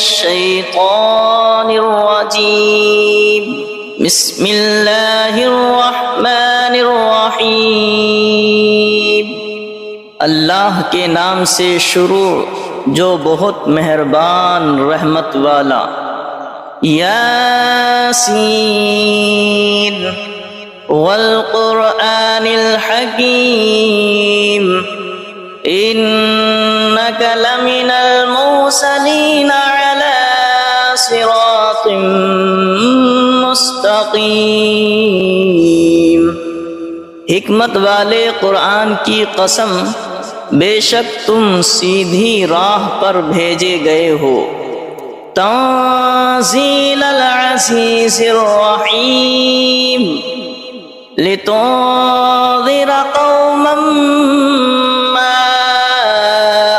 الشیطان الرجیم بسم اللہ الرحمن الرحیم اللہ کے نام سے شروع جو بہت مہربان رحمت والا۔ یاسین والقرآن الحکیم انک لمن المرسلین علی صراط مستقیم۔ حکمت والے قرآن کی قسم، بے شک تم سیدھی راہ پر بھیجے گئے ہو۔ تنزیل العزیز الرحیم لتنذر قوما ما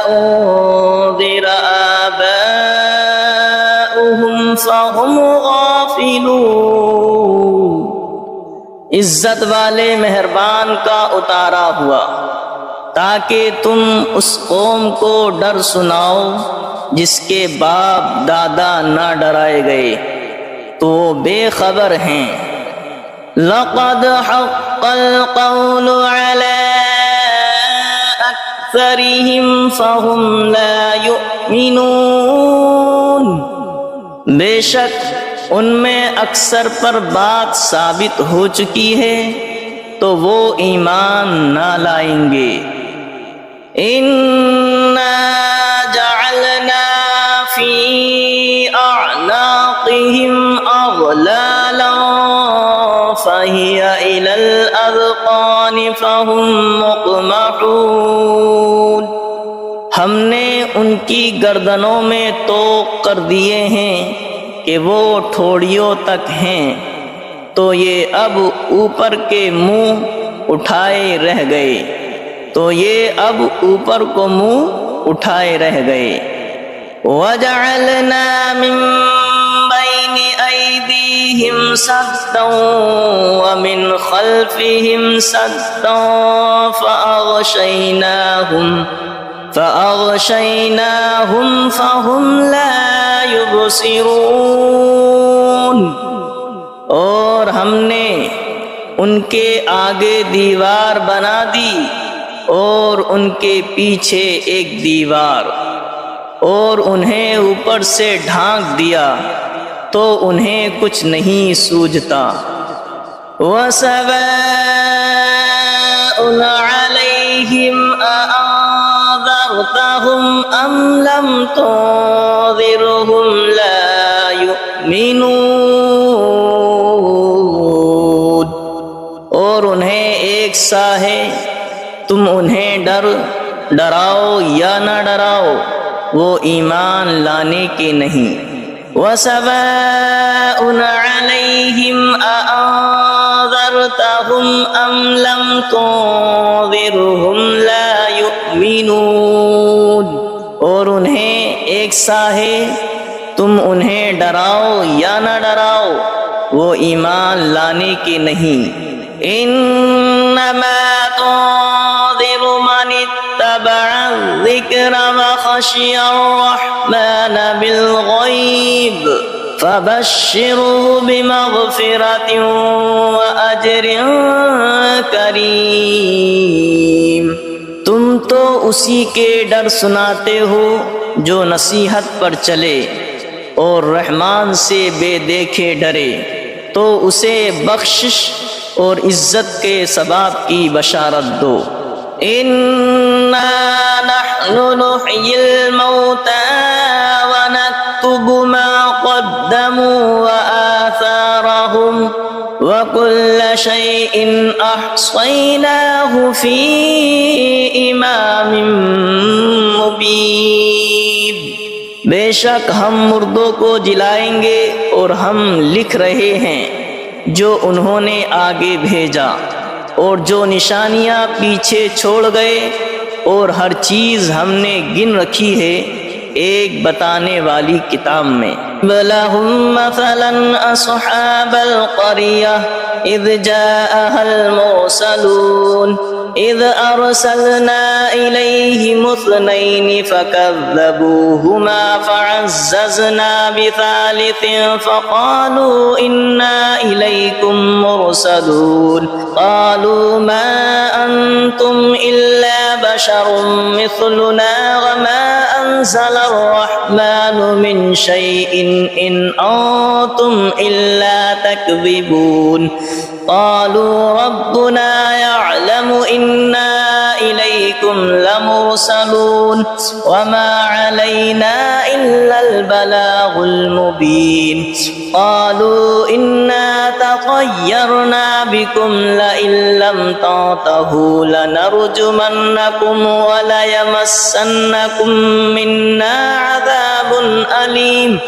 انذر آباؤهم فهم غافلون۔ عزت والے مہربان کا اتارا ہوا تاکہ تم اس قوم کو ڈر سناؤ جس کے باپ دادا نہ ڈرائے گئے تو وہ بے خبر ہیں۔ لقد حق القول على اکثرهم فهم لا يؤمنون۔ بے شک ان میں اکثر پر بات ثابت ہو چکی ہے تو وہ ایمان نہ لائیں گے۔ اِنَّا جَعَلْنَا فِي أَعْنَاقِهِمْ أَغْلَالًا فَهِيَ إِلَى الْأَذْقَانِ فَهُمْ مُقْمَحُونَ۔ ہم نے ان کی گردنوں میں طوق کر دیے ہیں کہ وہ ٹھوڑیوں تک ہیں، تو یہ اب اوپر کے منہ اٹھائے رہ گئے، تو یہ اب اوپر کو منہ اٹھائے رہ گئے۔ وَجَعَلْنَا مِن بَيْنِ أَيْدِيهِمْ سَدًّا وَمِنْ خَلْفِهِمْ سَدًّا فَأَغْشَيْنَاهُمْ فَهُمْ لَا يُبْصِرُونَ۔ اور ہم نے ان کے آگے دیوار بنا دی اور ان کے پیچھے ایک دیوار، اور انہیں اوپر سے ڈھانک دیا تو انہیں کچھ نہیں سوجھتا۔ وَسَوَاءٌ عَلَيْهِمْ أَأَنذَرْتَهُمْ أَمْ لَمْ تُنذِرْهُمْ لَا يُؤْمِنُونَ۔ اور انہیں ایک سا ہے، تم انہیں ڈراؤ یا نہ ڈراؤ، وہ ایمان لانے کے نہیں۔ وَسَوَاءٌ عَلَيْهِمْ أَأَنذَرْتَهُمْ أَمْ لَمْ تُنذِرْهُمْ لَا يُؤْمِنُونَ۔ اور انہیں ایک سا ہے، تم انہیں ڈراؤ یا نہ ڈراؤ، وہ ایمان لانے کے نہیں۔ انما تنذر من اتبع الذکر وخشی الرحمن بالغیب فبشره بمغفرة وأجر کریم۔ تم تو اسی کے ڈر سناتے ہو جو نصیحت پر چلے اور رحمان سے بے دیکھے ڈرے، تو اسے بخشش اور عزت کے ثواب کی بشارت دو۔ اِنَّا نَحْنُ نُحْيِي الْمَوْتَى وَنَكْتُبُ مَا قَدَّمُوا وَآثَارَهُمْ وَكُلَّ شَيْءٍ أَحْصَيْنَاهُ فِي إِمَامٍ مُبِينٍ۔ بے شک ہم مردوں کو جلائیں گے اور ہم لکھ رہے ہیں جو انہوں نے آگے بھیجا اور جو نشانیاں پیچھے چھوڑ گئے، اور ہر چیز ہم نے گن رکھی ہے ایک بتانے والی کتاب میں۔ وَلَهُمْ مَثَلًا أَصْحَابَ الْقَرْيَةِ إِذْ جَاءَهَا الْمُرْسَلُونَ إذ أرسلنا إليهم اثنين فكذبوهما فعززنا بثالث فقالوا إنا إليكم مرسلون قالوا ما أنتم إلا بشر مثلنا وما أنزل الرحمن من شيء إن أنتم إلا تكذبون قالوا ربنا يعلم إنا إليكم لمرسلون وما علينا إلا البلاغ المبين قالوا إنا تطيرنا بكم لئن لم تنتهوا لنرجمنكم وليمسنكم منا عذاب أليم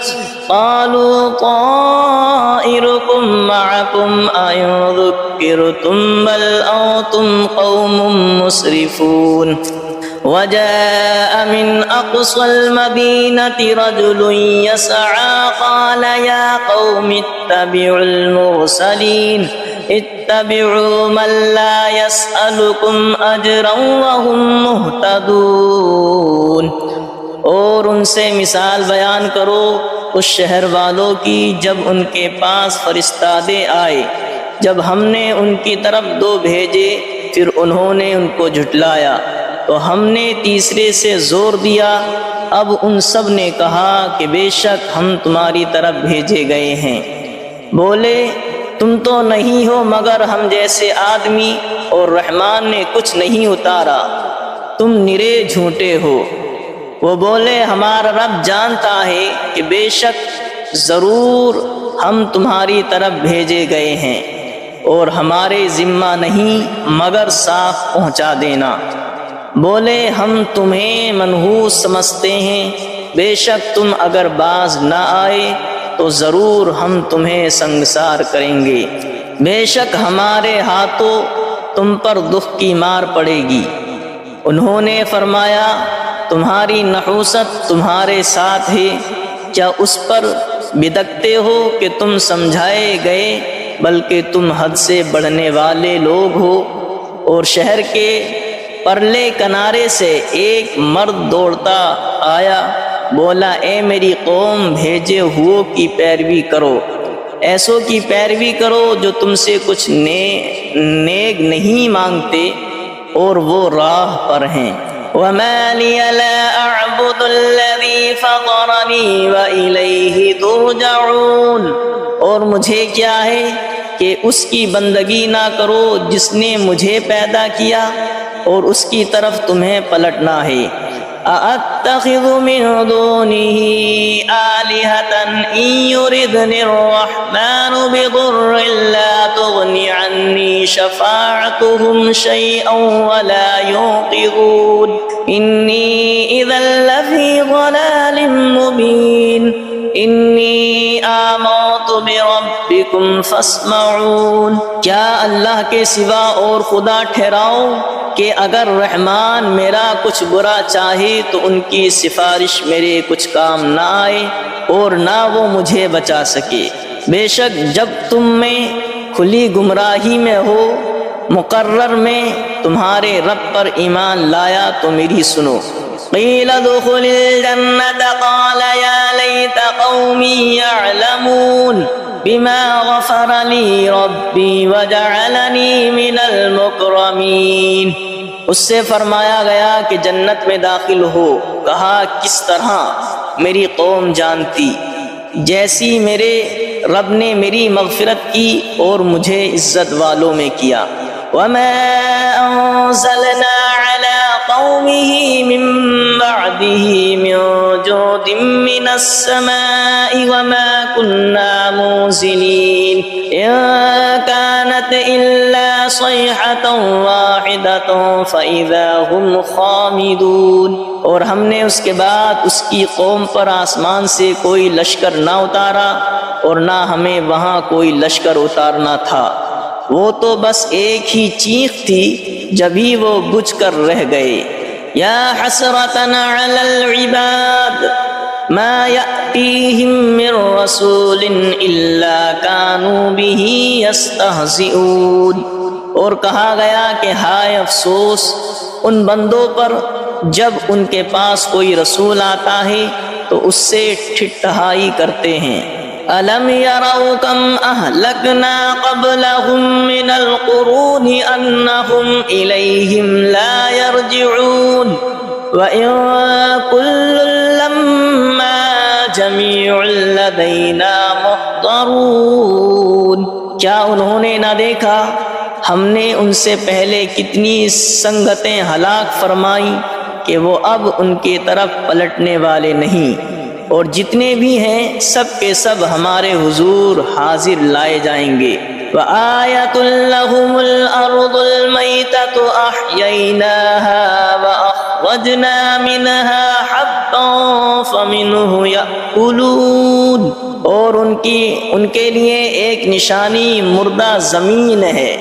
قالوا طائركم معكم أئن ذكرتم بل أنتم قوم مسرفون وجاء من أقصى المدينة رجل يسعى قال يا قوم اتبعوا المرسلين اتبعوا من لا يسألكم أجرا وهم مهتدون اور ان سے مثال بیان کرو اس شہر والوں کی جب ان کے پاس فرستادے آئے، جب ہم نے ان کی طرف دو بھیجے پھر انہوں نے ان کو جھٹلایا تو ہم نے تیسرے سے زور دیا۔ اب ان سب نے کہا کہ بے شک ہم تمہاری طرف بھیجے گئے ہیں۔ بولے تم تو نہیں ہو مگر ہم جیسے آدمی اور رحمان نے کچھ نہیں اتارا، تم نرے جھوٹے ہو۔ وہ بولے ہمارا رب جانتا ہے کہ بے شک ضرور ہم تمہاری طرف بھیجے گئے ہیں اور ہمارے ذمہ نہیں مگر صاف پہنچا دینا۔ بولے ہم تمہیں منحوس سمجھتے ہیں، بے شک تم اگر باز نہ آئے تو ضرور ہم تمہیں سنگسار کریں گے، بے شک ہمارے ہاتھوں تم پر دکھ کی مار پڑے گی۔ انہوں نے فرمایا تمہاری نحوست تمہارے ساتھ ہے، کیا اس پر بدکتے ہو کہ تم سمجھائے گئے، بلکہ تم حد سے بڑھنے والے لوگ ہو۔ اور شہر کے پرلے کنارے سے ایک مرد دوڑتا آیا، بولا اے میری قوم بھیجے ہوئوں کی پیروی کرو، ایسوں کی پیروی کرو جو تم سے کچھ نیک نہیں مانگتے اور وہ راہ پر ہیں۔ وَمَا لِيَ لَا أَعْبُدُ الَّذِي فَطَرَنِي وَإِلَيْهِ تُرْجَعُونَ، اور مجھے کیا ہے کہ اس کی بندگی نہ کرو جس نے مجھے پیدا کیا اور اس کی طرف تمہیں پلٹنا ہے۔ أَأَتَّخِذُ مِن دُونِهِ آلِهَةً إِن يُرِدْنِ الرَّحْمَنُ بِضُرٍّ لَّا تُغْنِ عَنِّي شَفَاعَتُهُمْ شَيْئًا وَلَا يُنقِذُونِ إِنِّي إِذًا لَّفِي ضَلَالٍ مُّبِينٍ إِنِّي آمَنتُ بِرَبِّكُمْ فَاسْمَعُونِ، کیا اللہ کے سوا اور خدا ٹھہراؤ کہ اگر رحمان میرا کچھ برا چاہے تو ان کی سفارش میرے کچھ کام نہ آئے اور نہ وہ مجھے بچا سکے۔ بے شک جب تم میں کھلی گمراہی میں ہو مقرر میں تمہارے رب پر ایمان لایا تو میری سنو۔ قیل ادخل الجنة قال یا لیت قومی یعلمون بما غفر لی ربی وجعلنی من المکرمین، اس سے فرمایا گیا کہ جنت میں داخل ہو، کہا کس طرح میری قوم جانتی، جیسی میرے رب نے میری مغفرت کی اور مجھے عزت والوں میں کیا۔ وما انزلنا على قومه من بعده من جود من السماء وما كنا منزلين إن كانت إلا صيحة واحدة فإذا هم خامدون، اور ہم نے اس کے بعد اس کی قوم پر آسمان سے کوئی لشکر نہ اتارا اور نہ ہمیں وہاں کوئی لشکر اتارنا تھا، وہ تو بس ایک ہی چیخ تھی جبھی وہ بجھ کر رہ گئے۔ یا حسرتنا علی العباد ما یأتیہم من رسول الا کانوا به یستہزئون، اور کہا گیا کہ ہائے افسوس ان بندوں پر جب ان کے پاس کوئی رسول آتا ہے تو اس سے ٹھٹھائی کرتے ہیں۔ أَلَمْ يَرَوْا كَمْ أَهْلَكْنَا قَبْلَهُمْ مِنَ الْقُرُونِ أَنَّهُمْ إِلَيْهِمْ لَا يَرْجِعُونَ وَإِن كُلٌّ لَّمَّا جَمِيعٌ لَّدَيْنَا مُحْضَرُونَ۔ کیا انہوں نے نہ دیکھا ہم نے ان سے پہلے کتنی سنگتیں ہلاک فرمائی کہ وہ اب ان کی طرف پلٹنے والے نہیں، اور جتنے بھی ہیں سب کے سب ہمارے حضور حاضر لائے جائیں گے۔ وَآيَةٌ لَّهُمُ الْأَرْضُ الْمَيْتَةُ أَحْيَيْنَاهَا وَأَخْرَجْنَا مِنْهَا حَبًّا فَمِنْهُ يَأْكُلُونَ۔ اور ان کے لیے ایک نشانی مردہ زمین ہے،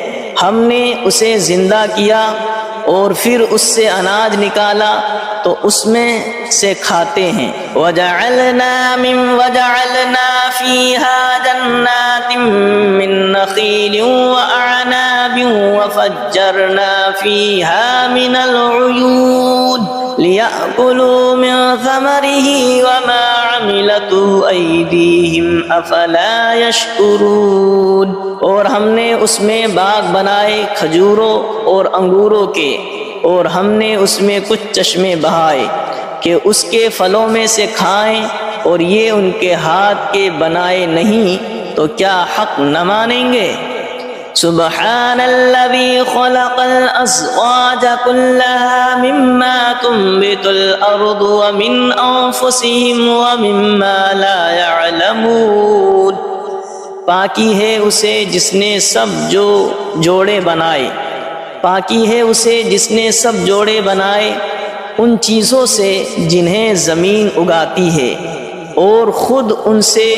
ہم نے اسے زندہ کیا اور پھر اس سے اناج نکالا تو اس میں سے کھاتے ہیں۔ وَجَعَلْنَا فِيهَا جَنَّاتٍ مِّن نَّخِيلٍ وَأَعْنَابٍ وَفَجَّرْنَا فِيهَا مِنَ الْعُيُونِ لِيَأْكُلُوا مِن ثَمَرِهِ وَمَا عَمِلَتْهُ أَيْدِيهِمْ أَفَلَا يَشْكُرُونَ۔ اور ہم نے اس میں باغ بنائے کھجوروں اور انگوروں کے، اور ہم نے اس میں کچھ چشمے بہائے کہ اس کے پھلوں میں سے کھائیں، اور یہ ان کے ہاتھ کے بنائے نہیں تو کیا حق نہ مانیں گے؟ سبحان الذي خلق الأزواج كلها مما تنبت الأرض ومن أنفسهم ومما لا يعلمون۔ پاکی ہے اسے جس نے سب جوڑے بنائے، پاکی ہے اسے جس نے سب جوڑے بنائے ان چیزوں سے جنہیں زمین اگاتی ہے، اور خود ان سے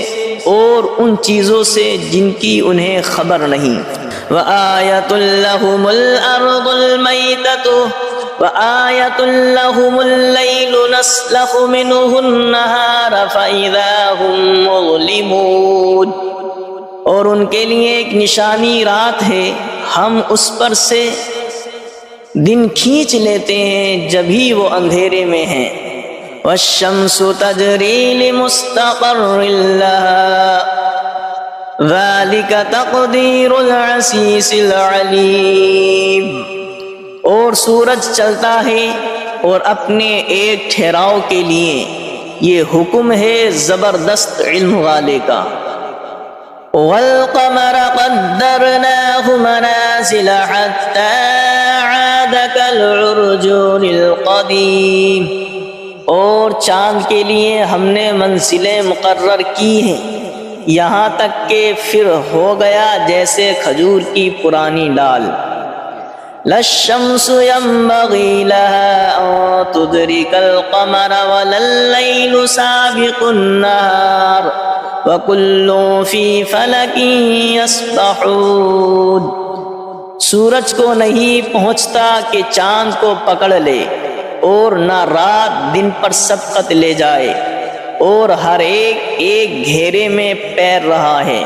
اور ان چیزوں سے جن کی انہیں خبر نہیں۔ وَآيَةٌ لَّهُمُ الْأَرْضُ الْمَيْتَةُ وَآيَةٌ لَّهُمُ اللَّيْلُ نَسْلَخُ مِنْهُ النَّهَارَ فَإِذَا هُمْ مُظْلِمُونَ۔ اور ان کے لیے ایک نشانی رات ہے، ہم اس پر سے دن کھینچ لیتے ہیں جبھی وہ اندھیرے میں ہیں۔ وَالشَّمْسُ تَجْرِي لِمُسْتَقَرٍّ لَّهَا ذَلِكَ تَقْدِيرُ الْعَزِيزِ الْعَلِيمِ۔ اور سورج چلتا ہے اور اپنے ایک ٹھہراؤ کے لیے، یہ حکم ہے زبردست علم والے کا۔ وَالْقَمَرَ قَدَّرْنَاهُ مَنَازِلَ حَتَّى عَادَ كَالْعُرْجُونِ الْقَدِيمِ۔ اور چاند کے لیے ہم نے منزلیں مقرر کی ہیں یہاں تک کہ پھر ہو گیا جیسے کھجور کی پرانی ڈال۔ لَا الشَّمْسُ يَنبَغِي لَهَا أَن تُدْرِكَ الْقَمَرَ وَلَا اللَّيْلُ سَابِقُ النَّهَارِ وَكُلٌّ فِي فَلَكٍ يَسْبَحُونَ۔ سورج کو نہیں پہنچتا کہ چاند کو پکڑ لے، اور نہ رات دن پر سبقت لے جائے، اور ہر ایک گھیرے میں پیر رہا ہے۔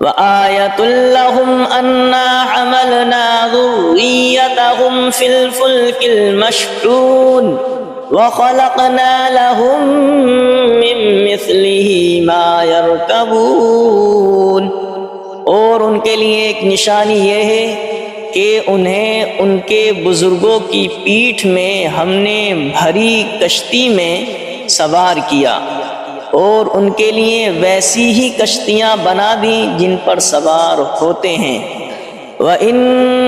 وَآيَةٌ لَّهُمْ أَنَّا حَمَلْنَا ذُرِّيَّتَهُمْ فِي الْفُلْكِ الْمَشْحُونِ وَخَلَقْنَا لَهُم مِّن مِّثْلِهِ مَا يَرْكَبُونَ۔ اور ان کے لیے ایک نشانی یہ ہے کہ انہیں ان کے بزرگوں کی پیٹھ میں ہم نے بھری کشتی میں سوار کیا، اور ان کے لیے ویسی ہی کشتیاں بنا دیں جن پر سوار ہوتے ہیں۔ وَإِن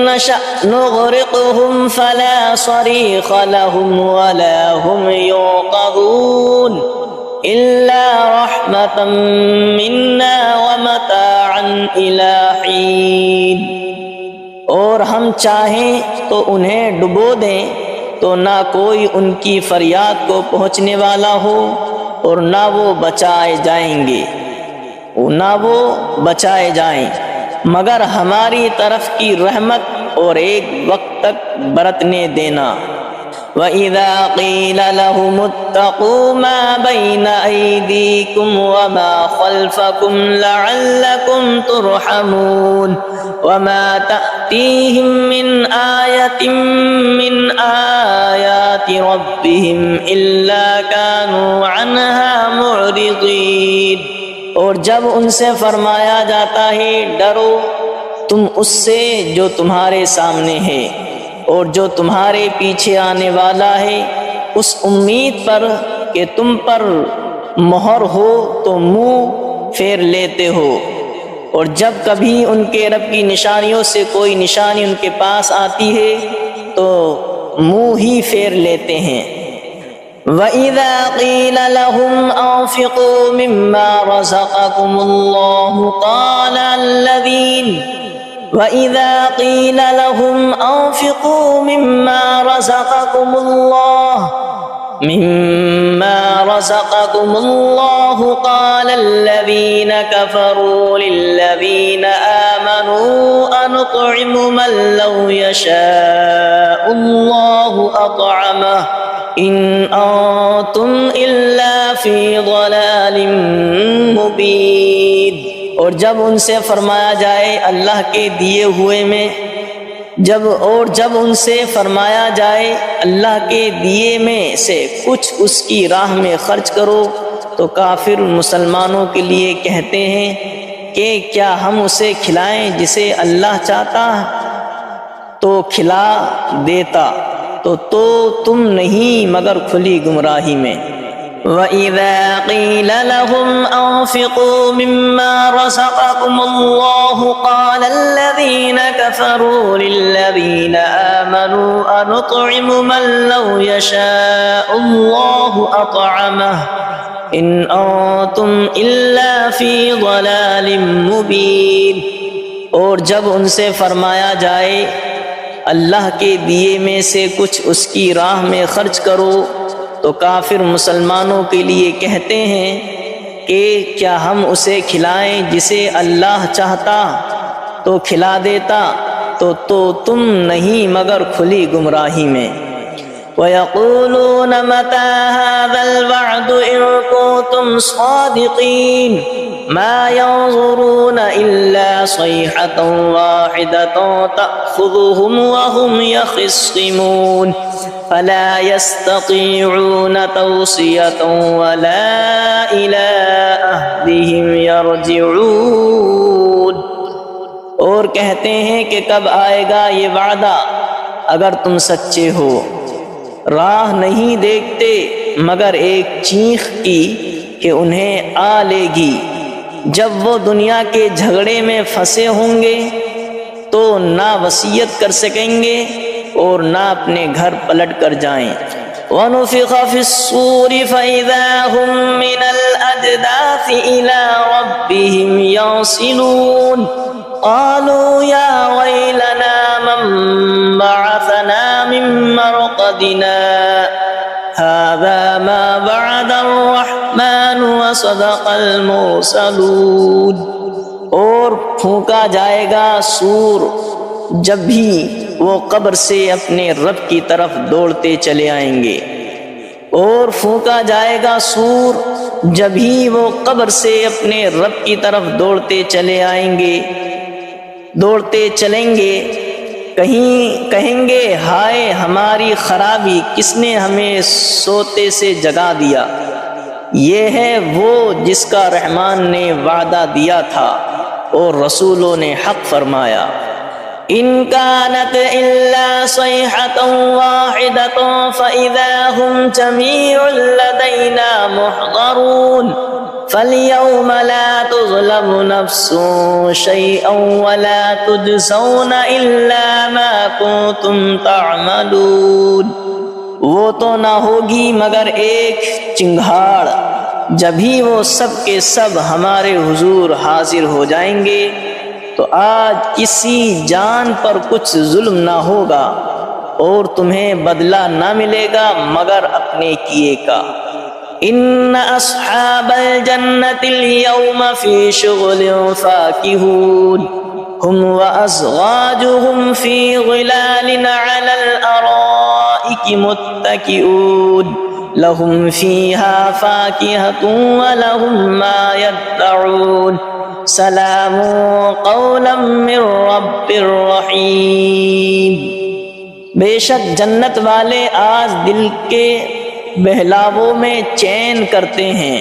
نَّشَأْ نُغْرِقْهُمْ فَلَا صَرِيخَ لَهُمْ وَلَا هُمْ يُنقَذُونَ إِلَّا رَحْمَةً مِّنَّا وَمَتَاعًا إِلَىٰ حِينٍ۔ اور ہم چاہیں تو انہیں ڈبو دیں تو نہ کوئی ان کی فریاد کو پہنچنے والا ہو، اور نہ وہ بچائے جائیں مگر ہماری طرف کی رحمت اور ایک وقت تک برتنے دینا۔ وَإِذَا قِيلَ لَهُمُ اتَّقُوا مَا بَيْنَ أَيْدِيكُمْ وَمَا خَلْفَكُمْ لَعَلَّكُمْ تُرْحَمُونَ وَمَا تَأْتِيهِمْ مِنْ آيَةٍ مِنْ آيَاتِ رَبِّهِمْ إِلَّا كَانُوا عَنْهَا مُعْرِضِينَ۔ اور جب ان سے فرمایا جاتا ہے ڈرو تم اس سے جو تمہارے سامنے ہے اور جو تمہارے پیچھے آنے والا ہے، اس امید پر کہ تم پر مہر ہو تو منہ پھیر لیتے ہو، اور جب کبھی ان کے رب کی نشانیوں سے کوئی نشانی ان کے پاس آتی ہے تو منہ ہی پھیر لیتے ہیں۔ وَإِذَا قِيلَ لَهُمْ أَنفِقُوا مِمَّا رَزَقَكُمُ اللَّهُ وَإِذَا قِيلَ لَهُمْ أَنفِقُوا مِمَّا رَزَقَكُمُ اللَّهُ قَالَ الَّذِينَ كَفَرُوا لِلَّذِينَ آمَنُوا أَنُطْعِمُ مَن لَّوْ يَشَاءُ اللَّهُ أَطْعَمَهُ إِنْ أَنْتُمْ إِلَّا فِي ضَلَالٍ مُبِينٍ۔ اور جب ان سے فرمایا جائے اللہ کے دیے ہوئے میں جب ان سے فرمایا جائے اللہ کے دیے میں سے کچھ اس کی راہ میں خرچ کرو تو کافر مسلمانوں کے لیے کہتے ہیں کہ کیا ہم اسے کھلائیں جسے اللہ چاہتا تو کھلا دیتا، تو تم نہیں مگر کھلی گمراہی میں۔ وَإِذَا قِيلَ لَهُمْ أَنفِقُوا مِمَّا رَزَقَكُمُ اللَّهُ قَالَ الَّذِينَ كَفَرُوا لِلَّذِينَ آمَنُوا أَنُطْعِمُ مَن لَّوْ يَشَاءُ اللَّهُ أَطْعَمَهُ إِنْ أَنْتُمْ إِلَّا فِي ضَلَالٍ مُبِينٍ۔ اور جب ان سے فرمایا جائے اللہ کے دیے میں سے کچھ اس کی راہ میں خرچ کرو تو کافر مسلمانوں کے لیے کہتے ہیں کہ کیا ہم اسے کھلائیں جسے اللہ چاہتا تو کھلا دیتا، تو تم نہیں مگر کھلی گمراہی میں۔ وَيَقُولُونَ مَتَى هَذَا الْوَعْدُ إِن كُنتُمْ صَادِقِينَ مَا يَنظُرُونَ إِلَّا صَيْحَةً وَاحِدَةً تَأْخُذُهُمْ وَهُمْ يَخِصِّمُونَ فَلَا يَسْتَطِيعُونَ تَوْصِيَةً وَلَا إِلَىٰ أَهْلِهِمْ يَرْجِعُونَ۔ اور کہتے ہیں کہ کب آئے گا یہ وعدہ اگر تم سچے ہو، راہ نہیں دیکھتے مگر ایک چیخ کی کہ انہیں آ لے گی، جب وہ دنیا کے جھگڑے میں پھنسے ہوں گے تو نہ وصیت کر سکیں گے اور نہ اپنے گھر پلٹ کر جائیں۔ وَنُفِخَ فِي الصُّورِ فَإِذَا هُم مِّنَ الْأَجْدَاثِ إِلَىٰ رَبِّهِمْ يَنسِلُونَ قَالُوا يَا وَيْلَنَا مَن بَعَثَنَا مِن مَّرْقَدِنَا هَٰذَا مَا وَعَدَ الرَّحْمَٰنُ وَصَدَقَ الْمُرْسَلُونَ۔ اور پھونکا جائے گا سور جب بھی وہ قبر سے اپنے رب کی طرف دوڑتے چلے آئیں گے، اور پھونکا جائے گا سور جب ہی وہ قبر سے اپنے رب کی طرف دوڑتے چلیں گے، کہیں گے ہائے ہماری خرابی، کس نے ہمیں سوتے سے جگا دیا۔ یہ ہے وہ جس کا رحمان نے وعدہ دیا تھا اور رسولوں نے حق فرمایا۔ إِن كَانَتْ إِلَّا صَيْحَةً وَاحِدَةً فَإِذَا هُمْ جَمِيعٌ لَّدَيْنَا مُحْضَرُونَ فَالْيَوْمَ لَا تُظْلَمُ نَفْسٌ شَيْئًا وَلَا تُجْزَوْنَ إِلَّا مَا كُنتُمْ تَعْمَلُونَ۔ وہ تو نہ ہوگی مگر ایک چنگھاڑ، جبھی وہ سب کے سب ہمارے حضور حاضر ہو جائیں گے تو آج کسی جان پر کچھ ظلم نہ ہوگا اور تمہیں بدلہ نہ ملے گا مگر اپنے کیے کا۔ ان اصحاب الجنة اليوم في شغل فاكهون هم وازواجهم في ظلال على الارائك الارائك متكئون لهم فيها فاكهة ولهم ما يدعون سلام قولا من رب رحیم۔ بے شک جنت والے آج دل کے بہلاووں میں چین کرتے ہیں،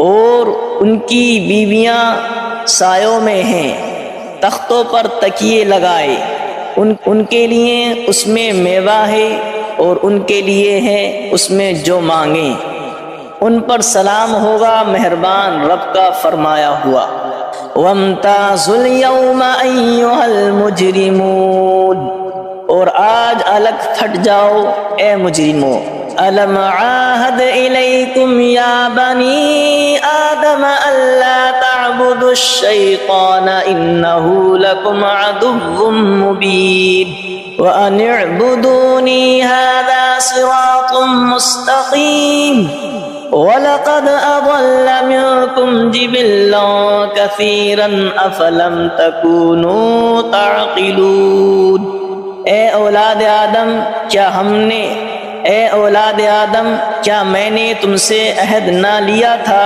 اور ان کی بیویاں سایوں میں ہیں، تختوں پر تکیے لگائے، ان کے لیے اس میں میوہ ہے اور ان کے لیے ہے اس میں جو مانگیں، ان پر سلام ہوگا مہربان رب کا فرمایا ہوا۔ وَامْتَازُوا الْيَوْمَ أَيُّهَا الْمُجْرِمُونَ، اور آج الگ پھٹ جاؤ اے مجرموں۔ أَلَمْ عَاهَدْ إِلَيْكُمْ يَا بَنِي آدَمَ أَلَّا تَعْبُدُوا الشَّيْطَانَ إِنَّهُ لَكُمْ عَدُوٌّ مُّبِينٌ وَأَنِ اعْبُدُونِي هَذَا صِرَاطٌ مُّسْتَقِيمٌ وَلَقَدْ أَضَلَّ مِنكُمْ جِبِلًّا كَثِيرًا أَفَلَمْ تَكُونُوا تَعْقِلُونَ۔ اے اولاد آدم کیا میں نے تم سے عہد نہ لیا تھا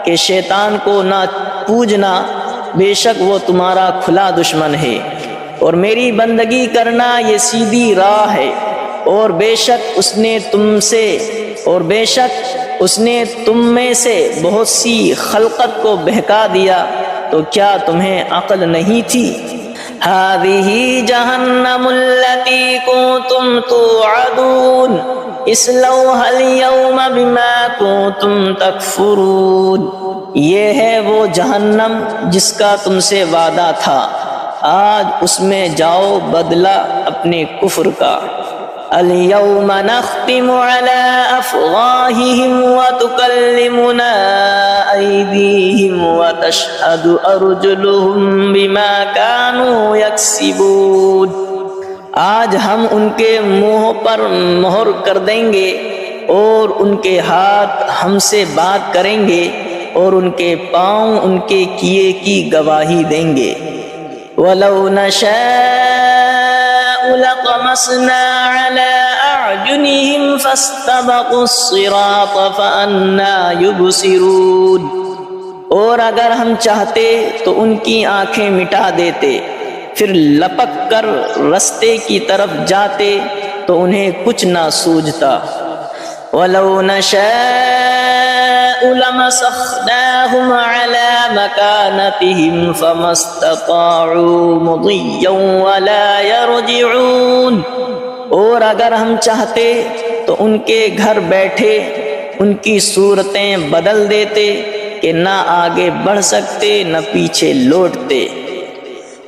کہ شیطان کو نہ پوجنا، بے شک وہ تمہارا کھلا دشمن ہے، اور میری بندگی کرنا یہ سیدھی راہ ہے، اور بے شک اس نے تم میں سے بہت سی خلقت کو بہکا دیا، تو کیا تمہیں عقل نہیں تھی؟ هذه جہنم التي كنتم توعدون اصلوها اليوم بما كنتم تکفرون، یہ ہے وہ جہنم جس کا تم سے وعدہ تھا، آج اس میں جاؤ بدلہ اپنے کفر کا۔ اليوم نختم على أفواههم وتكلمنا أيديهم وتشهد أرجلهم بما كانوا يكسبون، آج ہم ان کے منہ پر مہر کر دیں گے، اور ان کے ہاتھ ہم سے بات کریں گے، اور ان کے پاؤں ان کے کیے کی گواہی دیں گے۔ وَلَوْ نَشَاءُ لَطَمَسْنَا عَلَىٰ أَعْيُنِهِمْ فَاسْتَبَقُوا الصِّرَاطَ فَأَنَّىٰ يُبْصِرُونَ، اور اگر ہم چاہتے تو ان کی آنکھیں مٹا دیتے، پھر لپک کر رستے کی طرف جاتے تو انہیں کچھ نہ سوجھتا۔ وَلَوْ نَشَاءُ لَمَسَخْنَاهُمْ عَلَىٰ مَكَانَتِهِمْ فَمَا اسْتَطَاعُوا مُضِيًّا وَلَا يَرْجِعُونَ، اور اگر ہم چاہتے تو ان کے گھر بیٹھے ان کی صورتیں بدل دیتے کہ نہ آگے بڑھ سکتے نہ پیچھے لوٹتے۔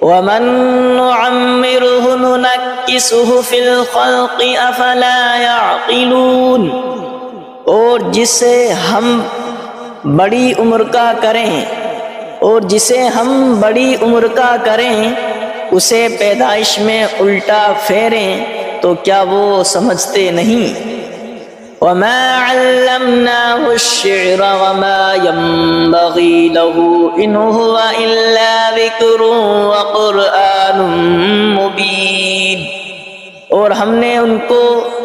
وَمَن نُّعَمِّرْهُ نُنَكِّسْهُ فِي الْخَلْقِ أَفَلَا يَعْقِلُونَ، اور جسے ہم بڑی عمر کا کریں اسے پیدائش میں الٹا پھیریں تو کیا وہ سمجھتے نہیں؟ وَمَا عَلَّمْنَاهُ الشِّعْرَ وَمَا يَنبَغِي لَهُ إِنْ هُوَ إِلَّا ذِكْرٌ وَقُرْآنٌ مُبِينٌ، اور ہم نے ان کو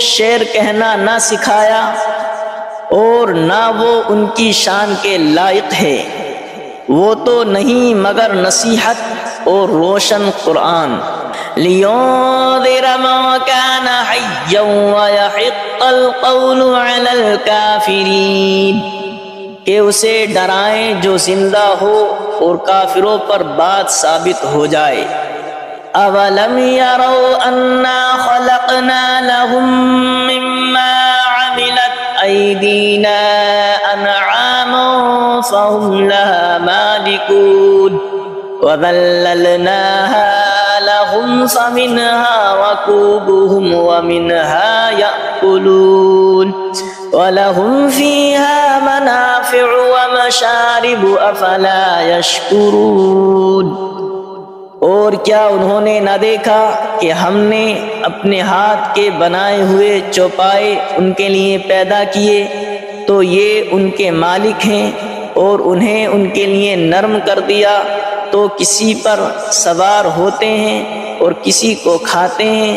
شعر کہنا نہ سکھایا، اور نہ وہ ان کی شان کے لائق ہے، وہ تو نہیں مگر نصیحت اور روشن قرآن۔ لِيُنذِرَ مَن كَانَ حَيًّا وَيَحِقَّ الْقَوْلُ عَلَى الْكَافِرِينَ، کہ اسے ڈرائیں جو زندہ ہو اور کافروں پر بات ثابت ہو جائے۔ أَوَلَمْ يَرَوْا أَنَّا خَلَقْنَا لَهُم مِّمَّا عَمِلَتْ أَيْدِينَا أَنْعَامًا فَهُمْ لَهَا مَالِكُونَ وَذَلَّلْنَاهَا لَهُمْ فَمِنْهَا رَكُوبُهُمْ وَمِنْهَا يَأْكُلُونَ وَلَهُمْ فِيهَا مَنَافِعُ وَمَشَارِبُ أَفَلَا يَشْكُرُونَ، اور کیا انہوں نے نہ دیکھا کہ ہم نے اپنے ہاتھ کے بنائے ہوئے چوپائے ان کے لیے پیدا کیے، تو یہ ان کے مالک ہیں، اور انہیں ان کے لیے نرم کر دیا تو کسی پر سوار ہوتے ہیں اور کسی کو کھاتے ہیں،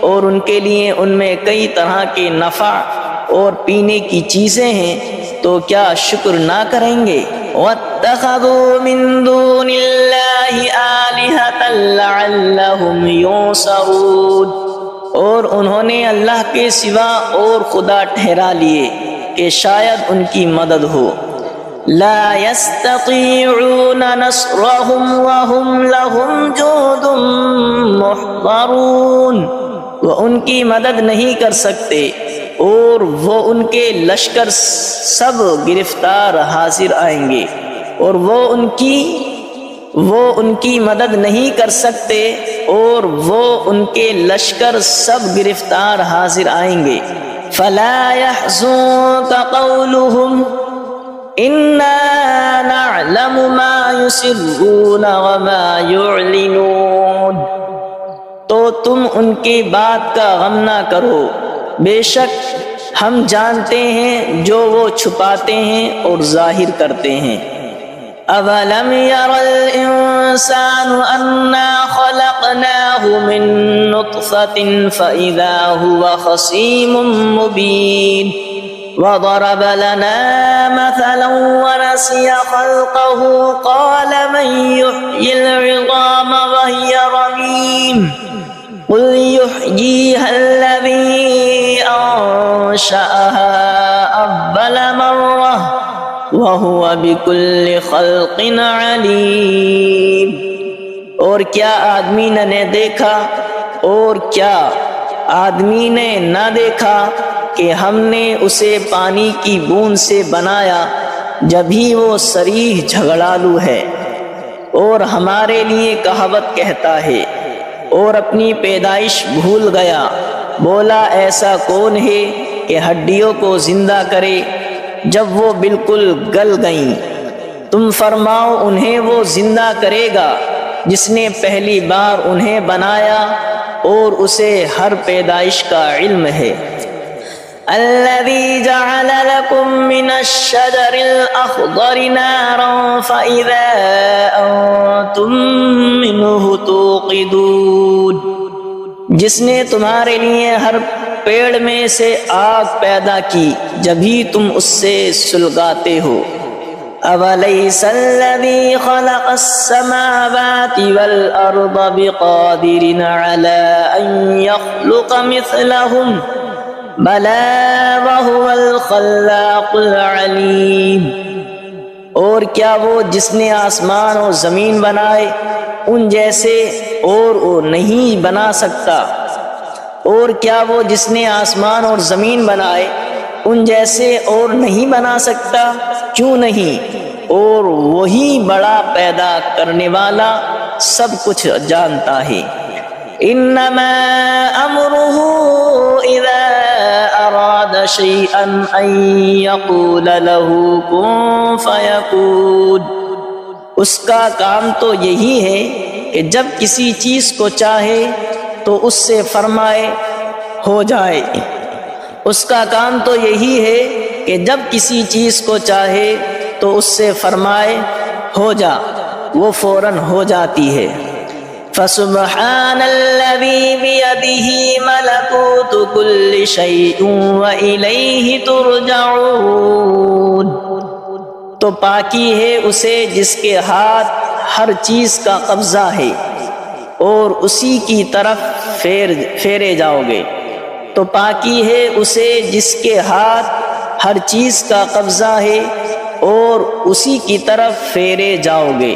اور ان کے لیے ان میں کئی طرح کے نفع اور پینے کی چیزیں ہیں، تو کیا شکر نہ کریں گے؟ وَاتَّخَذُوا مِن دُونِ اللَّهِ آلِهَةً لَعَلَّهُمْ يُنصَرُونَ، اور انہوں نے اللہ کے سوا اور خدا ٹھہرا لیے کہ شاید ان کی مدد ہو۔ لا يستطيعون نصرهم وهم لهم جند محضرون، وہ ان کی مدد نہیں کر سکتے اور وہ ان کے لشکر سب گرفتار حاضر آئیں گے، اور وہ ان کی مدد نہیں کر سکتے اور وہ ان کے لشکر سب گرفتار حاضر آئیں گے۔ فلا يحزنك قولهم انا نعلم ما يسرون وما يعلنون، تو تم ان کی بات کا غم نہ کرو، بے شک ہم جانتے ہیں جو وہ چھپاتے ہیں اور ظاہر کرتے ہیں۔ اولم ير الانسان انا خلقناه من نطفة فاذا هو خصيم مبين، وضرب لنا مثلا ونسي خلقه قال من يحيي العظام وهي رميم قل يحييها الذي أنشأها أول مرة وهو بكل خلق عليم، اور کیا آدمی نے دیکھا اور کیا آدمی نے نہ دیکھا کہ ہم نے اسے پانی کی بوند سے بنایا جبھی وہ صریح جھگڑالو ہے، اور ہمارے لیے کہاوت کہتا ہے اور اپنی پیدائش بھول گیا، بولا ایسا کون ہے کہ ہڈیوں کو زندہ کرے جب وہ بالکل گل گئیں؟ تم فرماؤ انہیں وہ زندہ کرے گا جس نے پہلی بار انہیں بنایا اور اسے ہر پیدائش کا علم ہے۔ الذي جعل لكم من الشجر الأخضر نارا فإذا أنتم منه توقدون، جس نے تمہارے لیے ہر پیڑ میں سے آگ پیدا کی جبھی تم اس سے سلگاتے ہو۔ أَوَلَيْسَ الَّذِي خَلَقَ السَّمَاوَاتِ وَالْأَرْضَ بِقَادِرٍ عَلَىٰ أَن يَخْلُقَ مِثْلَهُمْ بَلَىٰ وَهُوَ الْخَلَّاقُ الْعَلِيمُ، اور کیا وہ جس نے آسمان اور زمین بنائے ان جیسے اور وہ نہیں بنا سکتا؟ اور کیا وہ جس نے آسمان اور زمین بنائے ان جیسے اور نہیں بنا سکتا؟ کیوں نہیں، اور وہی بڑا پیدا کرنے والا سب کچھ جانتا ہے۔ انما امره اذا اراد شيئا ان يقول له كن فيكون، اس کا کام تو یہی ہے کہ جب کسی چیز کو چاہے تو اس سے فرمائے ہو جائے۔ اس کا کام تو یہی ہے کہ جب کسی چیز کو چاہے تو اس سے فرمائے ہو جا، وہ فوراً ہو جاتی ہے۔ فسبحان الذي بيده ملكوت كل شيء وإليه ترجعون، تو پاکی ہے اسے جس کے ہاتھ ہر چیز کا قبضہ ہے اور اسی کی طرف پھیرے جاؤ گے۔ تو پاکی ہے اسے جس کے ہاتھ ہر چیز کا قبضہ ہے اور اسی کی طرف پھیرے جاؤ گے۔